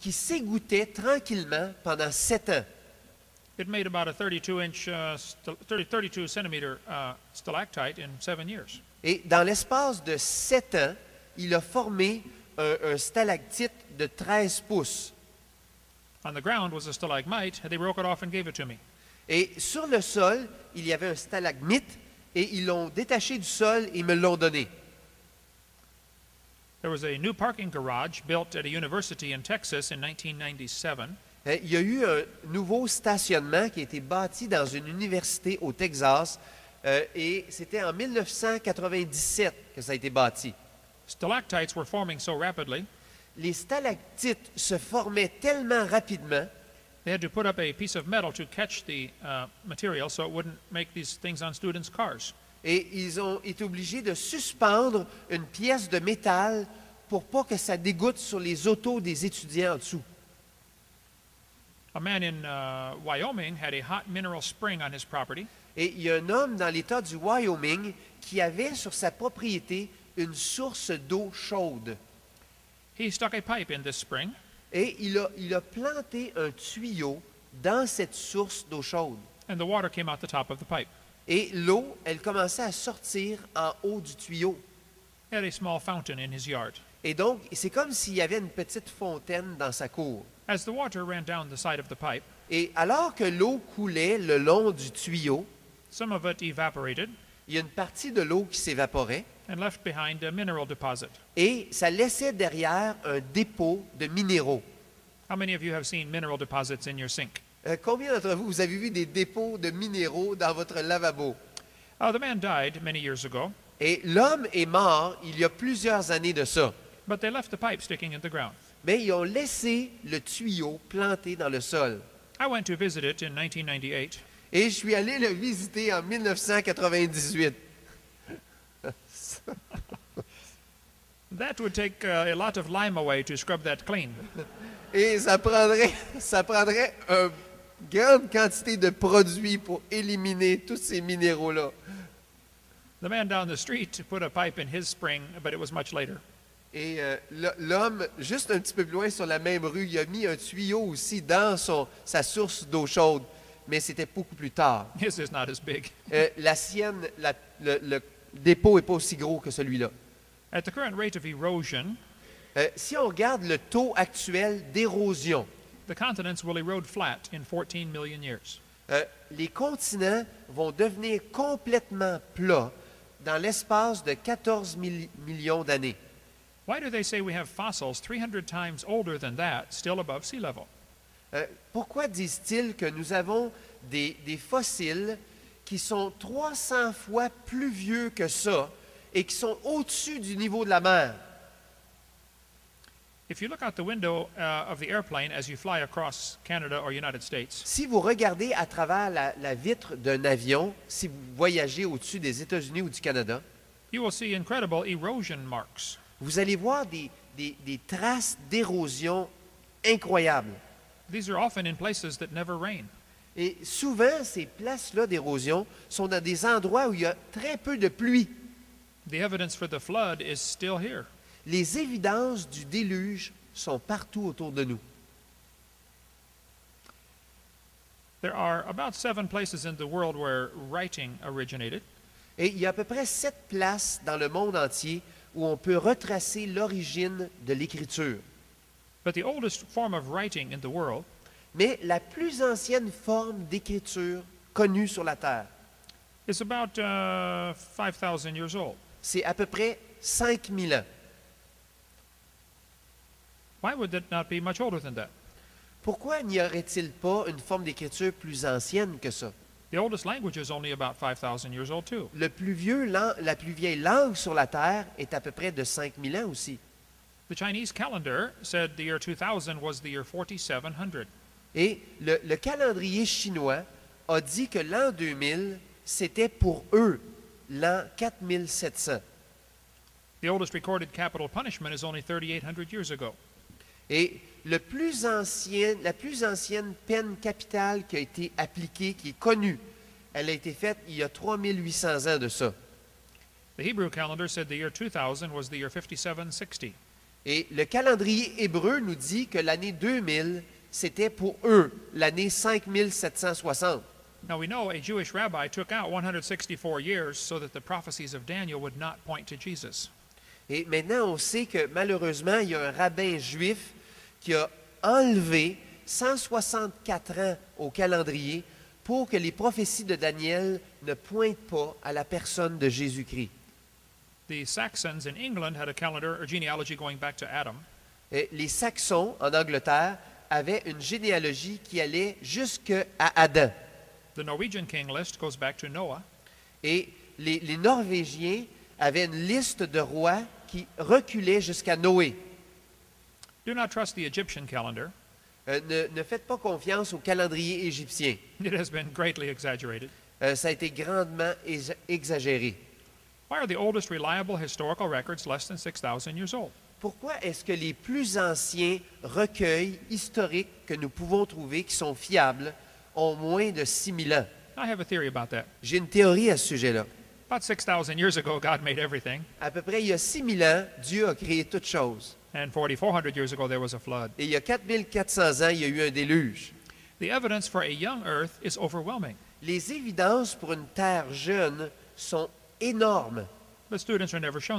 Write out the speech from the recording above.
qui s'égouttait tranquillement pendant 7 ans. It made about a 32 centimeter stalactite in 7 years. Et dans l'espace de 7 ans, il a formé un stalactite de 13 pouces. On the ground was a stalagmite. They broke it off and gave it to me. Et sur le sol, il y avait un stalagmite et ils l'ont détaché du sol et me l'ont donné. There was a new parking garage built at a university in Texas in 1997. Il y a eu un nouveau stationnement qui a été bâti dans une université au Texas et c'était en 1997 que ça a été bâti. Stalactites were forming so rapidly, Les stalactites se formaient tellement rapidement they had to put up a piece of metal to catch the material so it wouldn't make these things on students' cars. et ils ont été obligés de suspendre une pièce de métal pour pas que ça dégoûte sur les autos des étudiants en dessous. A man in Wyoming had a hot mineral spring on his property. Et il y a un homme dans l'État du Wyoming qui avait sur sa propriété une source d'eau chaude. He stuck a pipe in this spring, Et il a planté un tuyau dans cette source d'eau chaude. and the water came out the top of the pipe. Et l'eau, elle commençait à sortir en haut du tuyau. He had a small fountain in his yard. Et donc, c'est comme s'il y avait une petite fontaine dans sa cour. As the water ran down the side of the pipe, Et alors que l'eau coulait le long du tuyau, some of it evaporated il y a une partie de l'eau qui s'évaporait and left behind a mineral deposit. et ça laissait derrière un dépôt de minéraux. How many of you have seen mineral deposits in your sink? Combien d'entre vous, vous avez vu des dépôts de minéraux dans votre lavabo? The man died many years ago, Et l'homme est mort il y a plusieurs années de ça. but they left the pipe sticking in the ground. Mais ils ont laissé le tuyau planté dans le sol. I went to visit it in 1998. Et je suis allé le visiter en 1998. That would take a lot of lime away to scrub that clean. Et ça prendrait une grande quantité de produits pour éliminer tous ces minéraux-là. The man down the street put a pipe in his spring, but it was much later. Et l'homme, juste un petit peu plus loin sur la même rue, il a mis un tuyau aussi dans sa source d'eau chaude, mais c'était beaucoup plus tard. His is not as big. La sienne, le dépôt n'est pas aussi gros que celui-là. At the current rate of erosion, Si on regarde le taux actuel d'érosion, the continents will erode flat in 14 million years. les continents vont devenir complètement plats dans l'espace de 14 millions d'années. Why do they say we have fossils 300 times older than that, still above sea level? Pourquoi disent-ils que nous avons des fossiles qui sont 300 fois plus vieux que ça et qui sont au-dessus du niveau de la mer? If you look out the window of the airplane as you fly across Canada or United States, Si vous regardez à travers la vitre d'un avion, si vous voyagez au-dessus des États-Unis ou du Canada, you will see incredible erosion marks. vous allez voir des traces d'érosion incroyables. These are often in places that never rain. Et souvent, ces places-là d'érosion sont dans des endroits où il y a très peu de pluie. The evidence for the flood is still here. Les évidences du déluge sont partout autour de nous. There are about 7 places in the world where writing originated. Et il y a à peu près 7 places dans le monde entier où on peut retracer l'origine de l'écriture. But the oldest form of writing in the world Mais la plus ancienne forme d'écriture connue sur la Terre, is about 5,000 years old. c'est à peu près 5000 ans. Why would that not be much older than that? Pourquoi n'y aurait-il pas une forme d'écriture plus ancienne que ça? The oldest language is only about 5,000 years old too. La plus vieille langue sur la Terre est à peu près de 5000 ans aussi. The Chinese calendar said the year 2000 was the year 4700. Et le calendrier chinois a dit que l'an 2000, c'était pour eux l'an 4700. The oldest recorded capital punishment is only 3,800 years ago. Et la plus ancienne peine capitale qui a été appliquée, qui est connue, elle a été faite il y a 3800 ans de ça. The Hebrew calendar said the year 2000 was the year 5760. Et le calendrier hébreu nous dit que l'année 2000, c'était pour eux l'année 5760. Now we know a Jewish rabbi took out 164 years so that the prophecies of Daniel would not point to Jesus. Et maintenant, on sait que malheureusement, il y a un rabbin juif qui a enlevé 164 ans au calendrier pour que les prophéties de Daniel ne pointent pas à la personne de Jésus-Christ. The Saxons in England had a calendar or genealogy going back to Adam. Et les Saxons, en Angleterre, avaient une généalogie qui allait jusqu'à Adam. The Norwegian king list goes back to Noah. Et les Norvégiens avaient une liste de rois qui reculait jusqu'à Noé. Do not trust the Egyptian calendar. Ne faites pas confiance au calendrier égyptien. It has been greatly exaggerated. Ça a été grandement exagéré. Why are the oldest reliable historical records less than 6,000 years old? Pourquoi est-ce que les plus anciens recueils historiques que nous pouvons trouver, qui sont fiables, ont moins de 6000 ans? I have a theory about that. J'ai une théorie à ce sujet-là. About 6,000 years ago, God made everything, À peu près il y a 6000 ans, Dieu a créé toutes choses. and 4,400 years ago, there was a flood. Et il y a 4400 ans, il y a eu un déluge. The evidence for a young earth is overwhelming. Les évidences pour une terre jeune sont énormes. But students are never shown